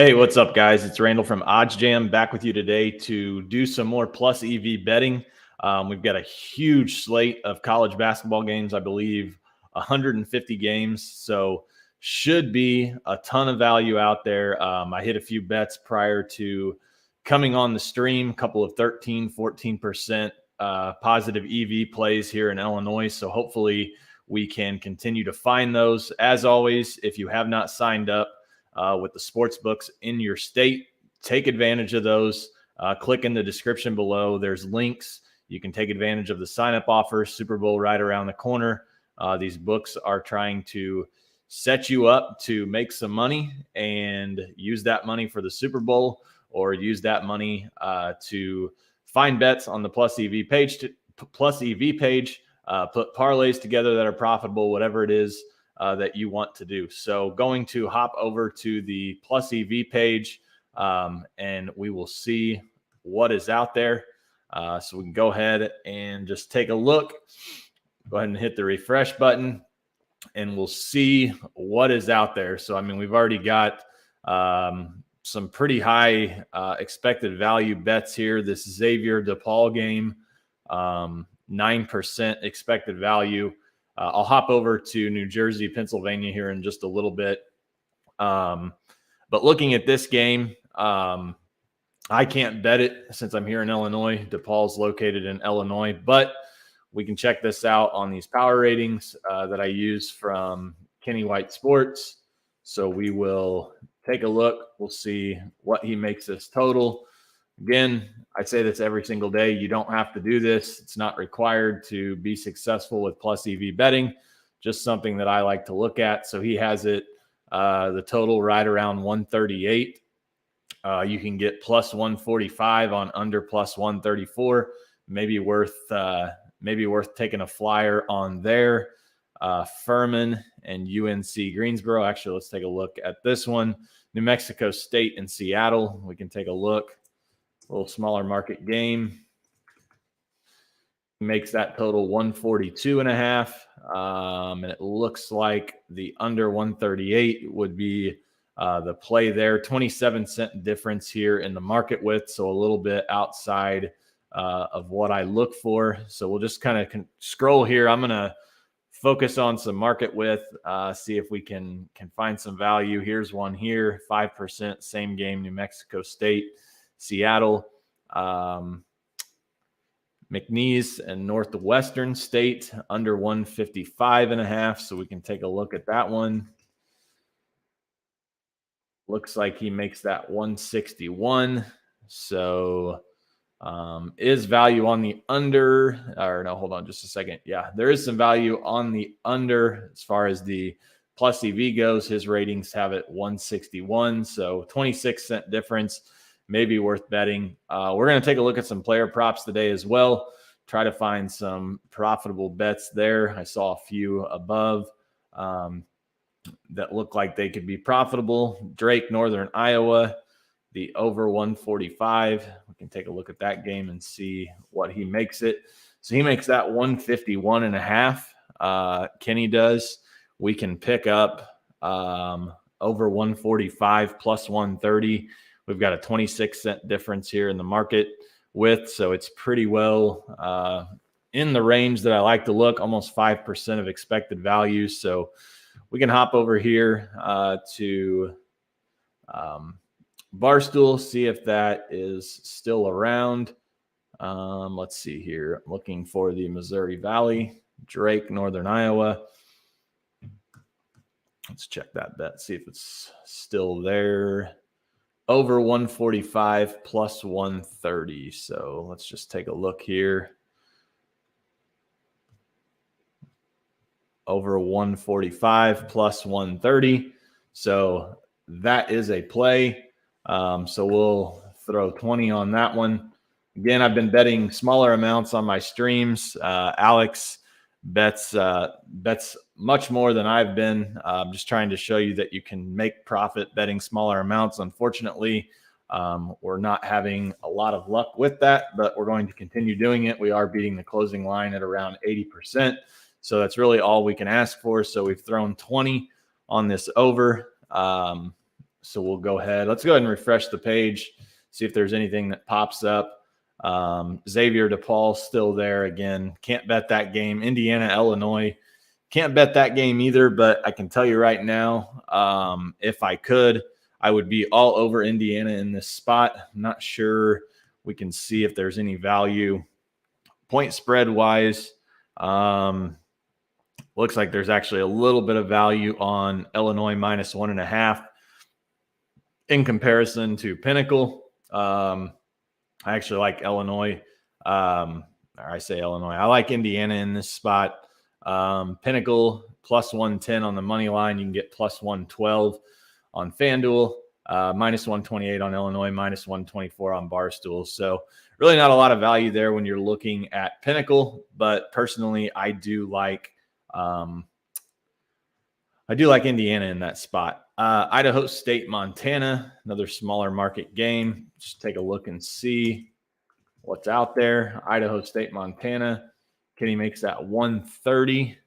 Hey, what's up, guys? It's Randall from OddsJam back with you today to do some more plus EV betting. We've got a huge slate of college basketball games, I believe 150 games. So should be a ton of value out there. I hit a few bets prior to coming on the stream, a couple of 13, 14% positive EV plays here in Illinois. So hopefully we can continue to find those. As always, if you have not signed up, with the sports books in your state, take advantage of those. Click in the description below. There's links. You can take advantage of the sign-up offer. Super Bowl right around the corner. These books are trying to set you up to make some money and use that money for the Super Bowl, or use that money to find bets on the Plus EV page. Put parlays together that are profitable, whatever it is that you want to do. So going to hop over to the Plus EV page, and we will see what is out there. So we can go ahead and just take a look. Go ahead and hit the refresh button, and we'll see what is out there. So, I mean, we've already got some pretty high expected value bets here. This Xavier DePaul game, 9% expected value. I'll hop over to New Jersey, Pennsylvania here in just a little bit. But looking at this game, I can't bet it since I'm here in Illinois. DePaul's located in Illinois, but we can check this out on these power ratings that I use from Kenny White Sports. So we will take a look. We'll see what he makes this total. Again, I say this every single day. You don't have to do this. It's not required to be successful with plus EV betting, just something that I like to look at. So he has it, the total right around 138. You can get plus 145 on under plus 134. Maybe worth taking a flyer on there. Furman and UNC Greensboro. Actually, let's take a look at this one. New Mexico State and Seattle. We can take a look. A little smaller market game. Makes that total 142.5. And it looks like the under 138 would be the play there. 27-cent difference here in the market width, so a little bit outside of what I look for. So we'll just kind of scroll here. I'm going to focus on some market width, see if we can find some value. Here's one here, 5%, same game, New Mexico State, Seattle, McNeese and Northwestern State under 155.5. So we can take a look at that one. Looks like he makes that 161. So is value on the under, or no, hold on just a second. Yeah, there is some value on the under as far as the plus EV goes. His ratings have it 161. So 26-cent difference. Maybe worth betting. We're going to take a look at some player props today as well. Try to find some profitable bets there. I saw a few above that look like they could be profitable. Drake, Northern Iowa, the over 145. We can take a look at that game and see what he makes it. So he makes that 151.5. Kenny does. We can pick up over 145 plus 130. We've got a 26-cent difference here in the market width, so it's pretty well in the range that I like to look, almost 5% of expected value. So we can hop over here to Barstool, see if that is still around. Let's see here. I'm looking for the Missouri Valley, Drake, Northern Iowa. Let's check that bet, see if it's still there. Over 145 plus 130. So let's just take a look here. Over 145 plus 130. So that is a play. So we'll throw 20 on that one. Again, I've been betting smaller amounts on my streams. Alex bets much more than I've been. I'm just trying to show you that you can make profit betting smaller amounts. Unfortunately, we're not having a lot of luck with that, but we're going to continue doing it. We are beating the closing line at around 80%. So that's really all we can ask for. So we've thrown 20 on this over. So we'll go ahead. Let's go ahead and refresh the page, see if there's anything that pops up. Xavier DePaul still there again. Can't bet that game. Indiana, Illinois. Can't bet that game either, but I can tell you right now, if I could, I would be all over Indiana in this spot. I'm not sure. We can see if there's any value. Point spread wise, looks like there's actually a little bit of value on Illinois minus 1.5 in comparison to Pinnacle. I actually like Illinois. Or I say Illinois. I like Indiana in this spot. Pinnacle plus 110 on the money line. You can get plus 112 on FanDuel, minus 128 on Illinois, minus 124 on Barstool. So really not a lot of value there when you're looking at Pinnacle. But personally, I do like Indiana in that spot. Idaho State, Montana, another smaller market game. Just take a look and see what's out there. Idaho State, Montana. Kenny makes that 130.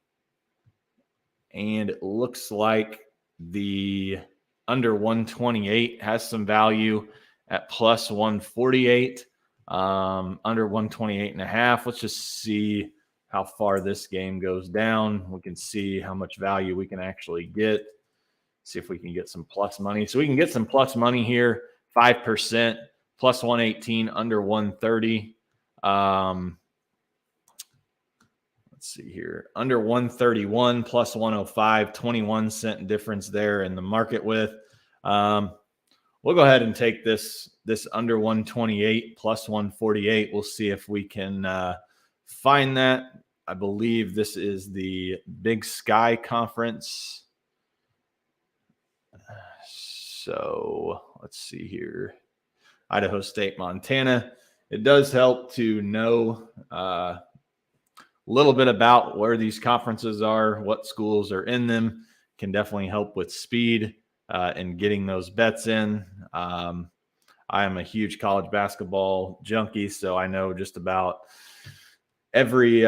And it looks like the under 128 has some value at plus 148. Under 128.5. Let's just see how far this game goes down. We can see how much value we can actually get. See if we can get some plus money. So we can get some plus money here, 5%, plus 118, under 130. Let's see here. Under 131, plus 105, 21-cent difference there in the market with. We'll go ahead and take this under 128, plus 148. We'll see if we can find that. I believe this is the Big Sky Conference. So let's see here. Idaho State, Montana. It does help to know a little bit about where these conferences are, what schools are in them. Can definitely help with speed and getting those bets in. I am a huge college basketball junkie, so I know just about every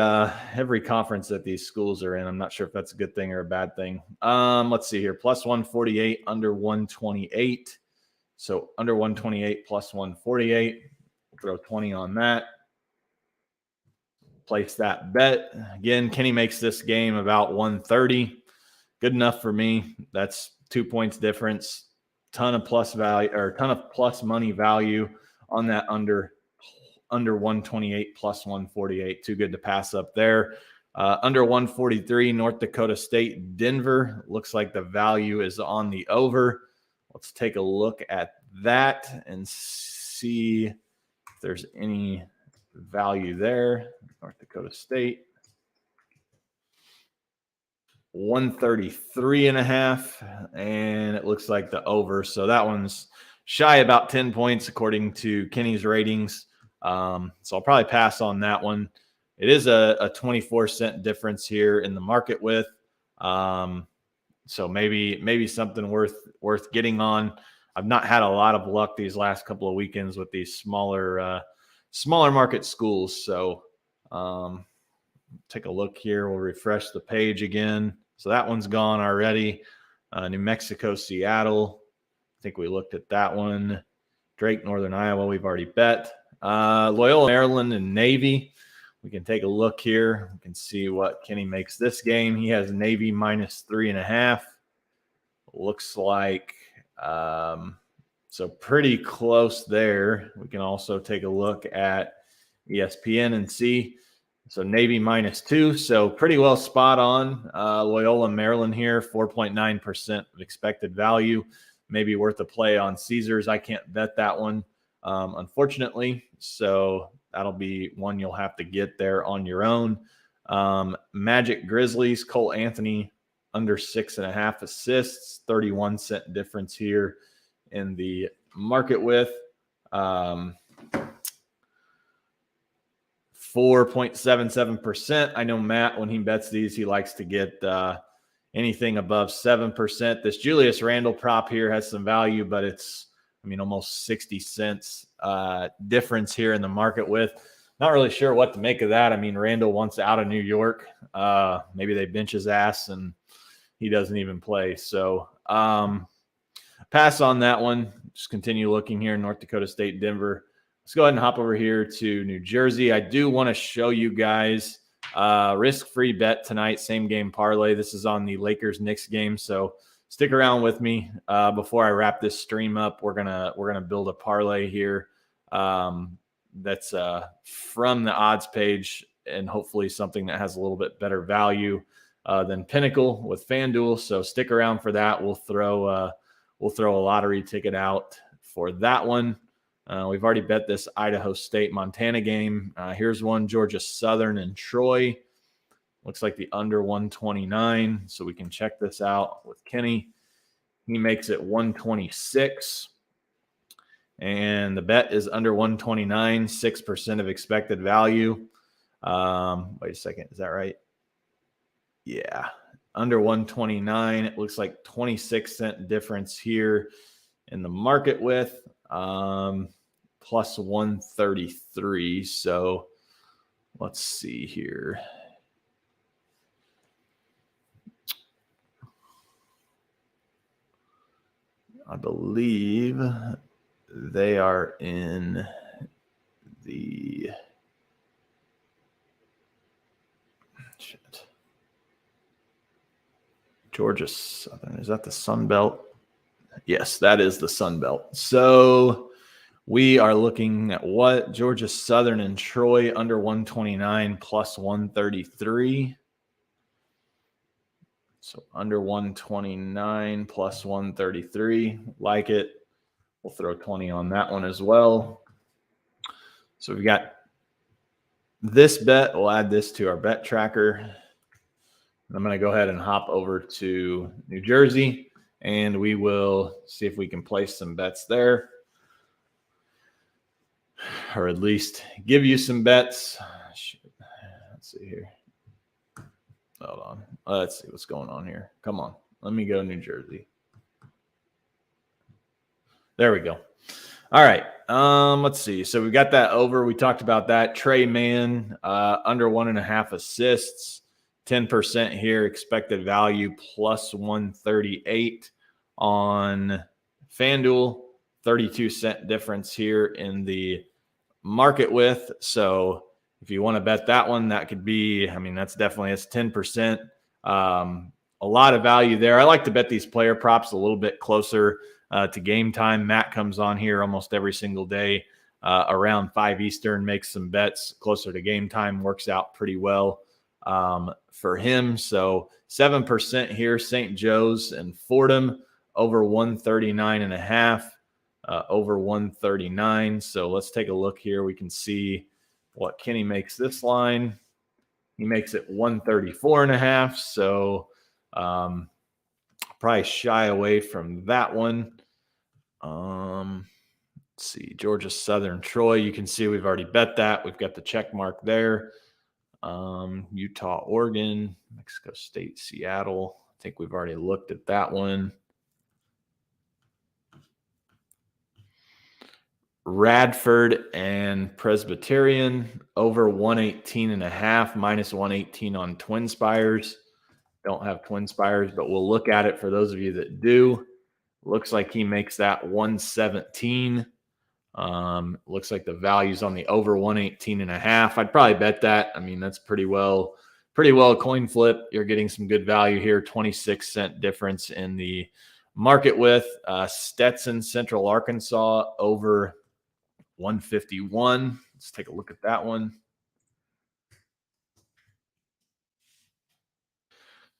conference that these schools are in. I'm not sure if that's a good thing or a bad thing. Let's see here. Plus 148, under 128. So under 128, plus 148. We'll throw 20 on that. Place that bet. Again, Kenny makes this game about 130. Good enough for me. That's 2 points difference. Ton of plus value, or ton of plus money value on that under 128 plus 148. Too good to pass up there. Under 143, North Dakota State, Denver. Looks like the value is on the over. Let's take a look at that and see if there's any value there. North Dakota State. 133.5, and it looks like the over. So that one's shy about 10 points according to Kenny's ratings. So I'll probably pass on that one. It is a 24-cent difference here in the market with. So maybe something worth getting on. I've not had a lot of luck these last couple of weekends with these smaller market schools. So take a look here. We'll refresh the page again. So that one's gone already. New Mexico, Seattle. I think we looked at that one. Drake, Northern Iowa, we've already bet. Loyola, Maryland, and Navy. We can take a look here. We can see what Kenny makes this game. He has Navy minus 3.5. Looks like so pretty close there. We can also take a look at ESPN and see. So Navy minus 2. So pretty well spot on. Loyola, Maryland here, 4.9% of expected value. Maybe worth a play on Caesars. I can't bet that one, unfortunately. So that'll be one you'll have to get there on your own. Magic Grizzlies, Cole Anthony under 6.5 assists, 31-cent difference here in the market with. 4.77%. I know Matt, when he bets these, he likes to get anything above 7%. This Julius Randall prop here has some value, but it's, almost 60 cents difference here in the market with. Not really sure what to make of that. Randall wants out of New York. Maybe they bench his ass and he doesn't even play. So pass on that one. Just continue looking here. North Dakota State, Denver. Let's go ahead and hop over here to New Jersey. I do want to show you guys risk-free bet tonight, same game parlay. This is on the Lakers-Knicks game, so stick around with me before I wrap this stream up. We're gonna build a parlay here that's from the odds page, and hopefully something that has a little bit better value than Pinnacle with FanDuel. So stick around for that. We'll throw a lottery ticket out for that one. We've already bet this Idaho State Montana game. Here's one, Georgia Southern and Troy. Looks like the under 129. So we can check this out with Kenny. He makes it 126. And the bet is under 129, 6% of expected value. Wait a second. Is that right? Yeah. Under 129. It looks like 26-cent difference here in the market with. Plus 133. So let's see here. I believe they are in the Georgia Southern. Is that the Sun Belt? Yes, that is the Sun Belt. So we are looking at what? Georgia Southern and Troy under 129 plus 133. So under 129 plus 133. Like it. We'll throw 20 on that one as well. So we've got this bet. We'll add this to our bet tracker. I'm going to go ahead and hop over to New Jersey, and we will see if we can place some bets there, or at least give you some bets. Let's see here. Hold on. Let's see what's going on here. Come on. Let me go New Jersey. There we go. All right. Let's see. So we got that over. We talked about that. Trey Mann, under 1.5 assists, 10% here. Expected value plus 138 on FanDuel. 32-cent difference here in the market with. So if you want to bet that one, that could be, I mean, that's 10%. A lot of value there. I like to bet these player props a little bit closer to game time. Matt comes on here almost every single day around 5 Eastern, makes some bets closer to game time, works out pretty well for him. So 7% here, St. Joe's and Fordham over 139.5, over 139. So let's take a look here. We can see what Kenny makes this line. He makes it 134.5. So probably shy away from that one. Let's see, Georgia Southern Troy. You can see we've already bet that. We've got the check mark there. Utah, Oregon, Mexico State, Seattle. I think we've already looked at that one. Radford and Presbyterian over 118.5, minus 118 on Twin Spires. Don't have Twin Spires, but we'll look at it for those of you that do. Looks like he makes that 117. Looks like the value's on the over 118.5. I'd probably bet that. I mean, that's pretty well a coin flip. You're getting some good value here. 26-cent difference in the market with Stetson, Central Arkansas over 151. Let's take a look at that one.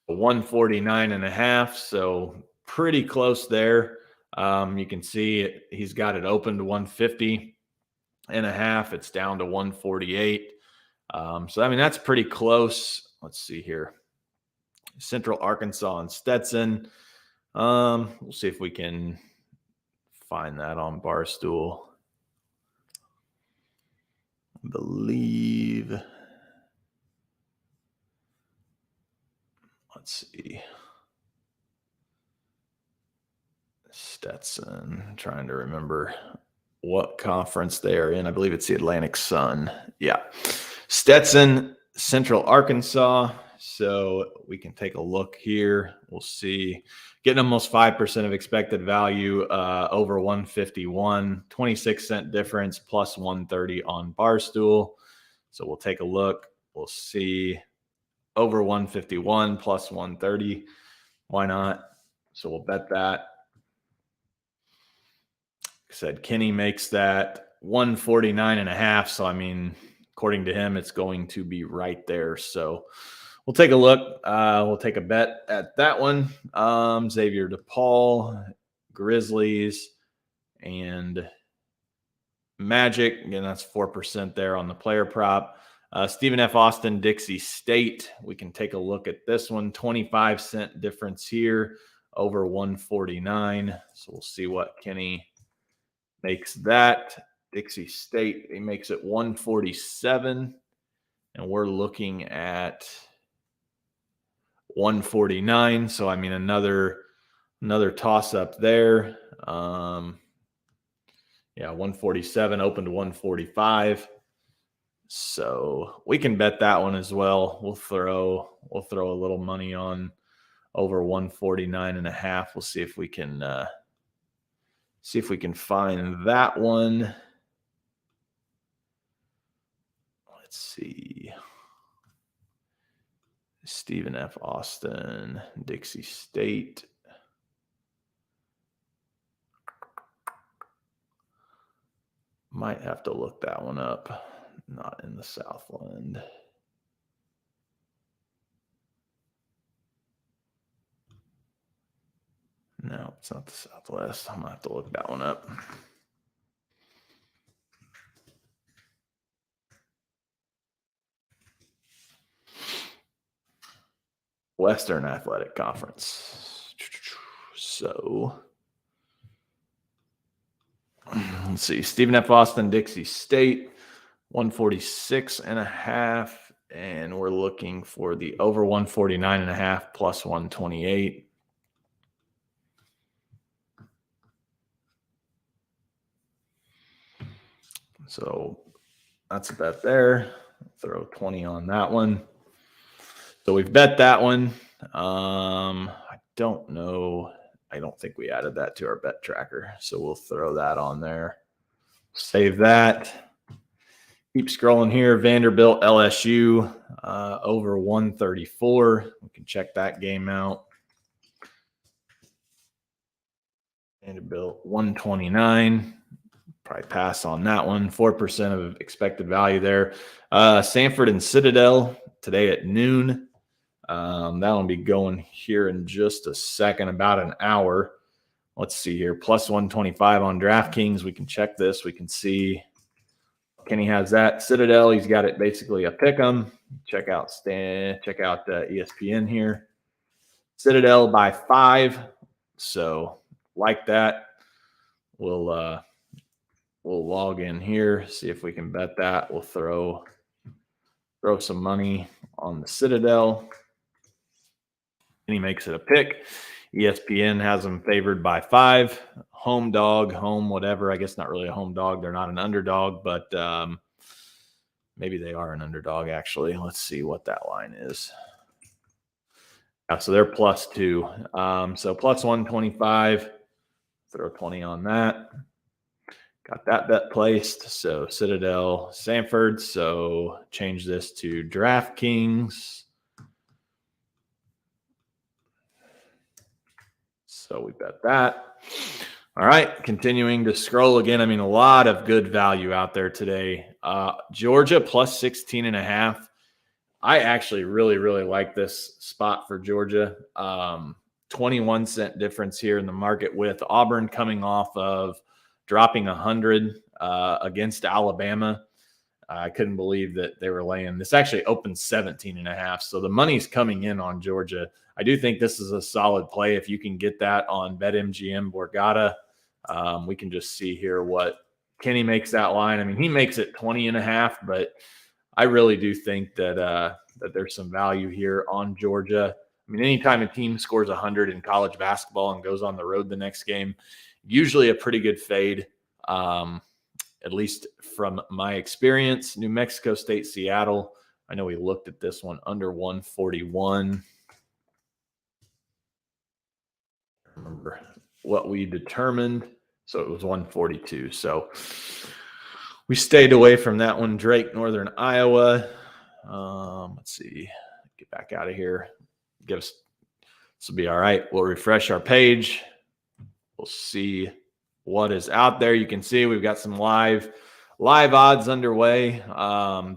149.5. So pretty close there. You can see he's got it open to 150.5. It's down to 148. So, I mean, that's pretty close. Let's see here. Central Arkansas and Stetson. We'll see if we can find that on Barstool. I believe. Let's see. Stetson, trying to remember what conference they are in. I believe it's the Atlantic Sun. Yeah. Stetson, Central Arkansas. So we can take a look here. We'll see. Getting almost 5% of expected value over 151, 26-cent difference, plus 130 on Barstool. So we'll take a look. We'll see over 151 plus 130. Why not? So we'll bet that. Like I said, Kenny makes that 149.5. So, I mean, according to him, it's going to be right there. So we'll take a look. We'll take a bet at that one. Xavier DePaul, Grizzlies, and Magic. Again, that's 4% there on the player prop. Stephen F. Austin, Dixie State. We can take a look at this one. 25-cent difference here over 149. So we'll see what Kenny makes that. Dixie State, he makes it 147. And we're looking at 149. So, I mean, another toss up there. Yeah, 147 open to 145. So we can bet that one as well. We'll throw a little money on over 149.5. We'll see if we can find that one. Let's see. Stephen F. Austin, Dixie State. Might have to look that one up. Not in the Southland. No, it's not the Southwest. I'm going to have to look that one up. Western Athletic Conference. So let's see. Stephen F. Austin, Dixie State, 146.5. And we're looking for the over 149.5 plus 128. So that's a bet there. Throw 20 on that one. So we've bet that one. I don't know. I don't think we added that to our bet tracker. So we'll throw that on there. Save that. Keep scrolling here. Vanderbilt, LSU, over 134. We can check that game out. Vanderbilt, 129. Probably pass on that one. 4% of expected value there. Sanford and Citadel today at noon. That'll be going here in just a second, about an hour. Let's see here. Plus 125 on DraftKings. We can check this. We can see Kenny has that. Citadel, he's got it basically a pick 'em. Check out ESPN here. Citadel by 5. So like that. We'll log in here, see if we can bet that. We'll throw some money on the Citadel. And he makes it a pick. ESPN has them favored by 5. Home dog, home whatever. I guess not really a home dog. They're not an underdog, but maybe they are an underdog, actually. Let's see what that line is. Yeah, so they're plus 2. So plus 125. Throw 20 on that. Got that bet placed. So Citadel, Sanford. So change this to DraftKings. So we bet that. All right, continuing to scroll again. I mean, a lot of good value out there today. Georgia plus 16.5. I actually really, really like this spot for Georgia. 21-cent difference here in the market with Auburn coming off of dropping 100 against Alabama. I couldn't believe that they were laying. This actually opened 17.5. So the money's coming in on Georgia. I do think this is a solid play. If you can get that on BetMGM Borgata, we can just see here what Kenny makes that line. I mean, he makes it 20.5, but I really do think that there's some value here on Georgia. I mean, anytime a team scores 100 in college basketball and goes on the road the next game, usually a pretty good fade, at least from my experience. New Mexico State, Seattle, I know we looked at this one under 141. Remember what we determined. So it was 142. So we stayed away from that one. Drake, Northern Iowa. Let's see. Get back out of here. This will be all right. We'll refresh our page. We'll see what is out there. You can see we've got some live odds underway.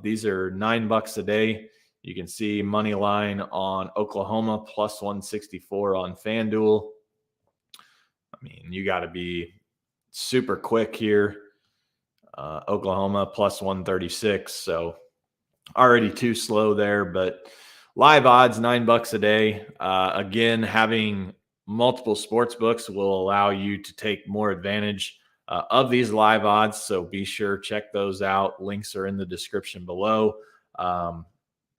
These are $9 a day. You can see money line on Oklahoma plus 164 on FanDuel. I mean, you got to be super quick here. Oklahoma plus 136. So already too slow there, but live odds, $9 a day. Again, having multiple sports books will allow you to take more advantage of these live odds. So be sure, check those out. Links are in the description below.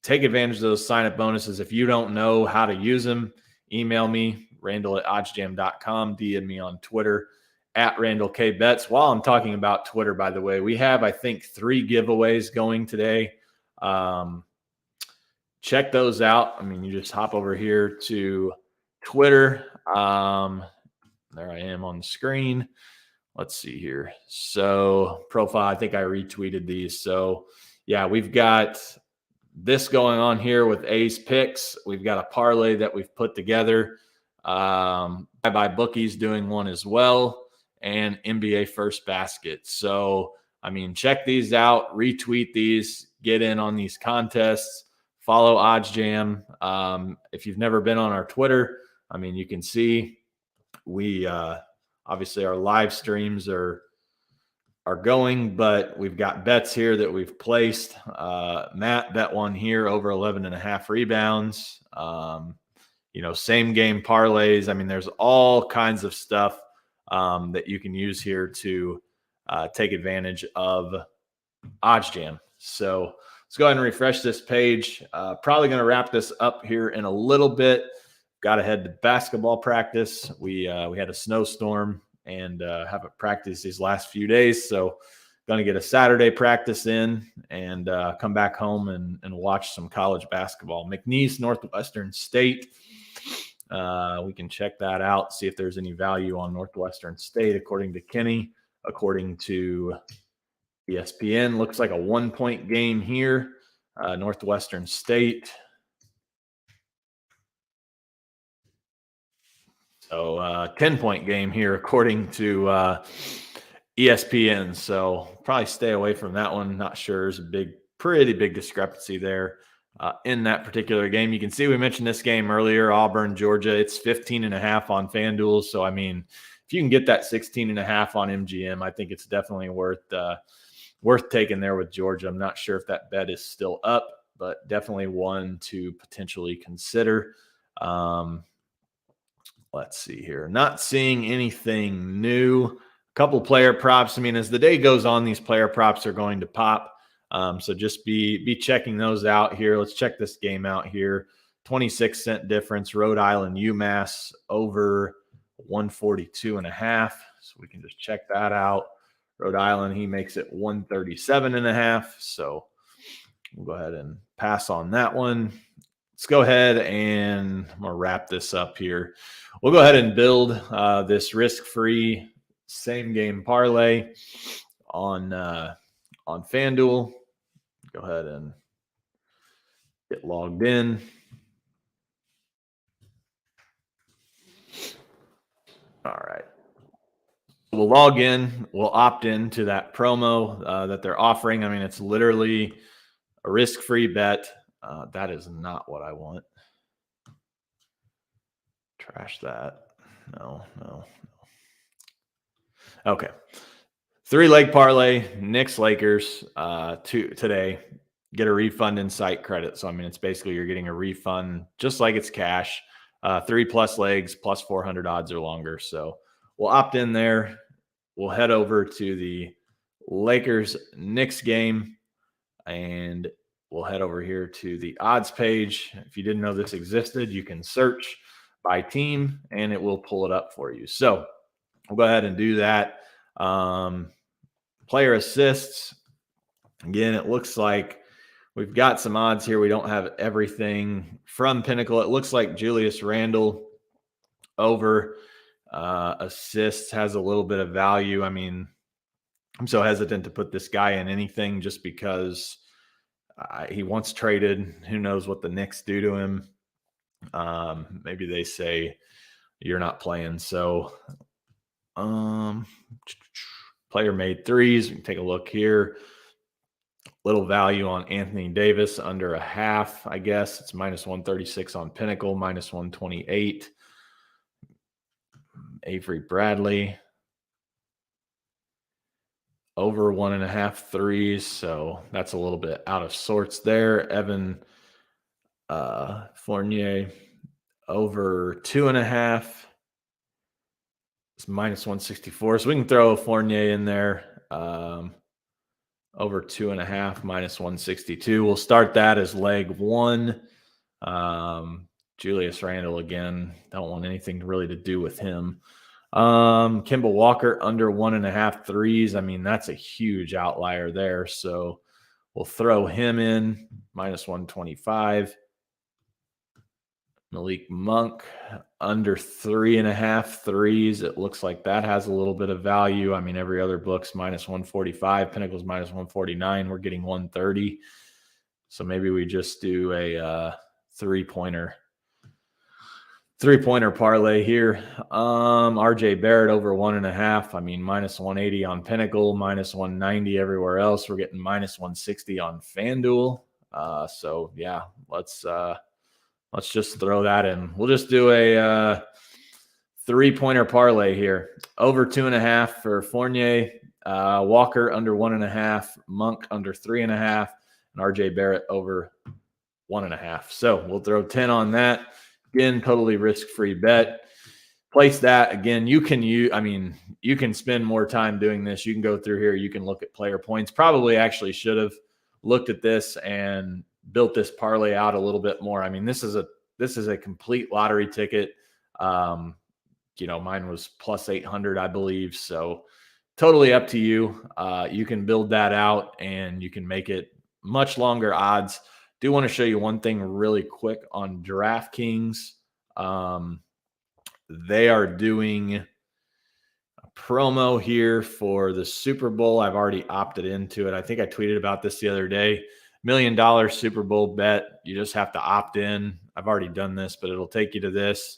Take advantage of those sign-up bonuses. If you don't know how to use them, email me, Randall at OddsJam.com, DM me on Twitter at Randall K Bets. While I'm talking about Twitter, by the way, we have, I think, 3 giveaways going today. Check those out. I mean, you just hop over here to Twitter. There I am on the screen. Let's see here. So profile, I think I retweeted these. So yeah, we've got this going on here with A's picks. We've got a parlay that we've put together. Bye Bookies doing one as well, and NBA First Basket. So, I mean, check these out, retweet these, get in on these contests, follow OddsJam. If you've never been on our Twitter, I mean, you can see we obviously our live streams are going, but we've got bets here that we've placed. Matt bet one here over 11.5 rebounds. Same game parlays. I mean, there's all kinds of stuff that you can use here to take advantage of OddsJam. So let's go ahead and refresh this page. Probably going to wrap this up here in a little bit. Got to head to basketball practice. We had a snowstorm and haven't practiced these last few days. So going to get a Saturday practice in and come back home and watch some college basketball. McNeese, Northwestern State. We can check that out, see if there's any value on Northwestern State, according to Kenny. According to ESPN, looks like a 1-point game here. Northwestern State. So 10-point game here, according to ESPN. So probably stay away from that one. Not sure. There's a pretty big discrepancy there in that particular game. You can see we mentioned this game earlier, Auburn, Georgia. It's 15.5 on FanDuel. So, I mean, if you can get that 16.5 on MGM, I think it's definitely worth taking there with Georgia. I'm not sure if that bet is still up, but definitely one to potentially consider. Let's see here. Not seeing anything new. A couple player props. I mean, as the day goes on, these player props are going to pop. So just be checking those out here. Let's check this game out here. 26-cent difference. Rhode Island, UMass over 142.5. So we can just check that out. Rhode Island, he makes it 137.5. So we'll go ahead and pass on that one. Let's go ahead and I'm going to wrap this up here. We'll go ahead and build this risk-free same-game parlay on FanDuel. Go ahead and get logged in. All right. We'll log in. We'll opt in to that promo that they're offering. I mean, it's literally a risk-free bet. That is not what I want. Trash that. No. Okay. 3-leg parlay, Knicks Lakers today. Get a refund in site credit. So, I mean, it's basically you're getting a refund just like it's cash. 3+ legs plus 400 odds or longer. So we'll opt in there. We'll head over to the Lakers Knicks game and we'll head over here to the odds page. If you didn't know this existed, you can search by team and it will pull it up for you. So we'll go ahead and do that. Player assists. Again, it looks like We've got some odds here. We don't have everything from Pinnacle. It looks like Julius Randall over assists has a little bit of value. I mean, I'm so hesitant to put this guy in anything just because he once traded. Who knows what the Knicks do to him? Maybe they say you're not playing. So player made threes. We can take a look here. Little value on Anthony Davis under a half, I guess. It's minus 136 on Pinnacle, minus 128. Avery Bradley over 1.5 threes. So that's a little bit out of sorts there. Evan Fournier over 2.5. It's minus 164. So we can throw Fournier in there. Over 2.5, minus 162. We'll start that as leg one. Julius Randle again. Don't want anything really to do with him. Kemba Walker under 1.5 threes. I mean, that's a huge outlier there. So we'll throw him in, minus 125. Malik Monk under 3.5 threes. It looks like that has a little bit of value. I mean, every other book's minus 145. Pinnacle's minus 149. We're getting 130. So maybe we just do a three-pointer parlay here. RJ Barrett over 1.5. I mean, minus 180 on Pinnacle, minus 190 everywhere else. We're getting minus 160 on FanDuel. So yeah, let's just throw that in. We'll just do a three-pointer parlay here. Over 2.5 for Fournier, Walker under 1.5, Monk under 3.5, and RJ Barrett over 1.5. So we'll throw 10 on that. Again, totally risk-free bet. Place that. Again, you can spend more time doing this. You can go through here. You can look at player points. Probably actually should have looked at this and built this parlay out a little bit more. I mean, this is a complete lottery ticket. Mine was plus 800, I believe. So totally up to you. You can build that out and you can make it much longer odds. Do want to show you one thing really quick on DraftKings. They are doing a promo here for the Super Bowl. I've already opted into it. I think I tweeted about this the other day. $1 million Super Bowl bet. You just have to opt in. I've already done this, but it'll take you to this.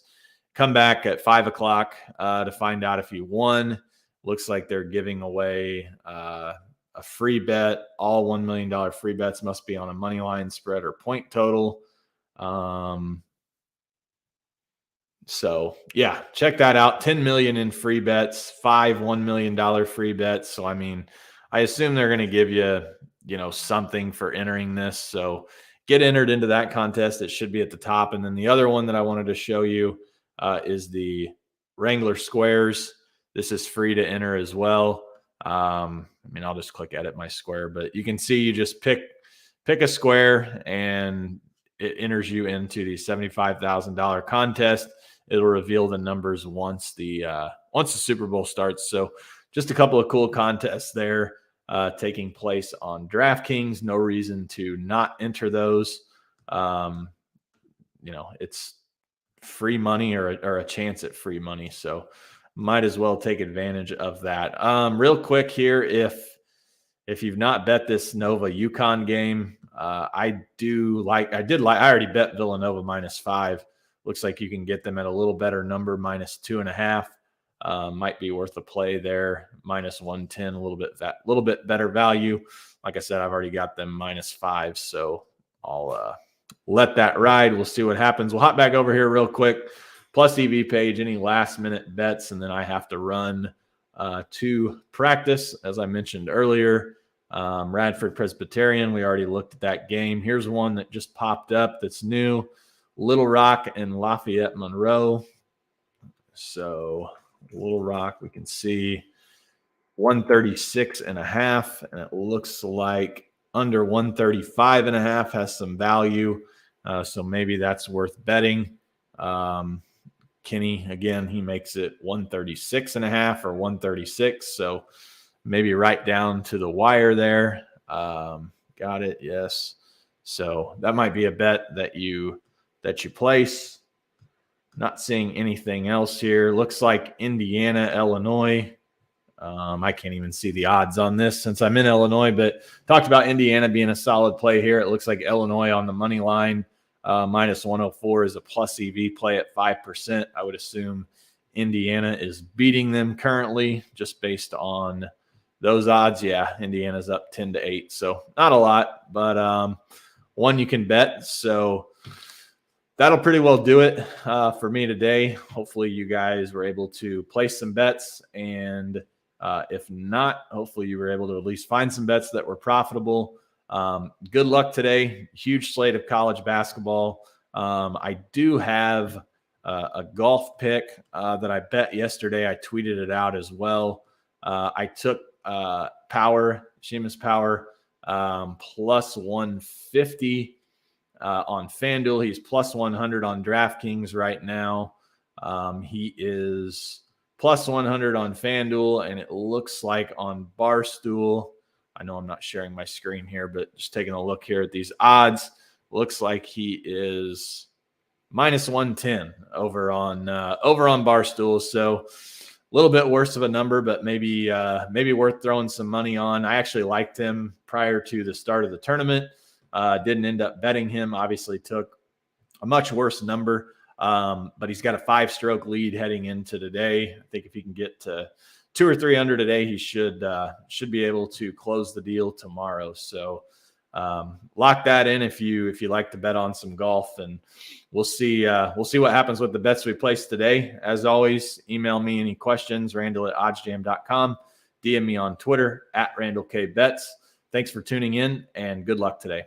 Come back at 5 o'clock to find out if you won. Looks like they're giving away a free bet. All $1 million free bets must be on a money line spread or point total. So yeah, check that out. 10 million in free bets, 5 $1 million free bets. So, I mean, I assume they're going to give you, something for entering this. So get entered into that contest. It should be at the top. And then the other one that I wanted to show you is the Wrangler Squares. This is free to enter as well. I'll just click edit my square, but you can see you just pick a square and it enters you into the $75,000 contest. It'll reveal the numbers once the Super Bowl starts. So just a couple of cool contests there taking place on DraftKings. No reason to not enter those. It's free money or a chance at free money. So might as well take advantage of that. Real quick here, if you've not bet this Nova UConn game, I already bet Villanova -5. Looks like you can get them at a little better number, -2.5. Might be worth a play there. -110, a little bit better value. Like I said, I've already got them -5, so I'll let that ride. We'll see what happens. We'll hop back over here real quick. Plus EV page, any last minute bets, and then I have to run to practice, as I mentioned earlier. Radford Presbyterian, we already looked at that game. Here's one that just popped up that's new. Little Rock and Lafayette Monroe. So Little Rock, we can see 136.5, and it looks like under 135.5 has some value. So maybe that's worth betting. Kenny, again, he makes it 136.5 or 136. So maybe right down to the wire there. Got it. Yes. So that might be a bet that you place. Not seeing anything else here. Looks like Indiana, Illinois. I can't even see the odds on this since I'm in Illinois, but talked about Indiana being a solid play here. It looks like Illinois on the money line, minus 104 is a plus EV play at 5%. I would assume Indiana is beating them currently just based on those odds. Yeah, Indiana's up 10-8. So not a lot, but one you can bet. So that'll pretty well do it for me today. Hopefully you guys were able to place some bets, and if not, hopefully you were able to at least find some bets that were profitable. Good luck today. Huge slate of college basketball. I do have a golf pick that I bet yesterday. I tweeted it out as well. I took Seamus Power plus 150 on FanDuel. He's plus 100 on DraftKings right now. He is plus 100 on FanDuel, and it looks like on Barstool, I know I'm not sharing my screen here, but just taking a look here at these odds, looks like he is minus 110 over on Barstool. So a little bit worse of a number, but maybe worth throwing some money on. I actually liked him prior to the start of the tournament. Didn't end up betting him. Obviously took a much worse number. But he's got a 5-stroke lead heading into today. I think if he can get to 2 or 3 under today, he should be able to close the deal tomorrow. So lock that in if you like to bet on some golf, and we'll see what happens with the bets we place today. As always, email me any questions, Randall@oddsjam.com. DM me on Twitter @RandallKBets. Thanks for tuning in, and good luck today.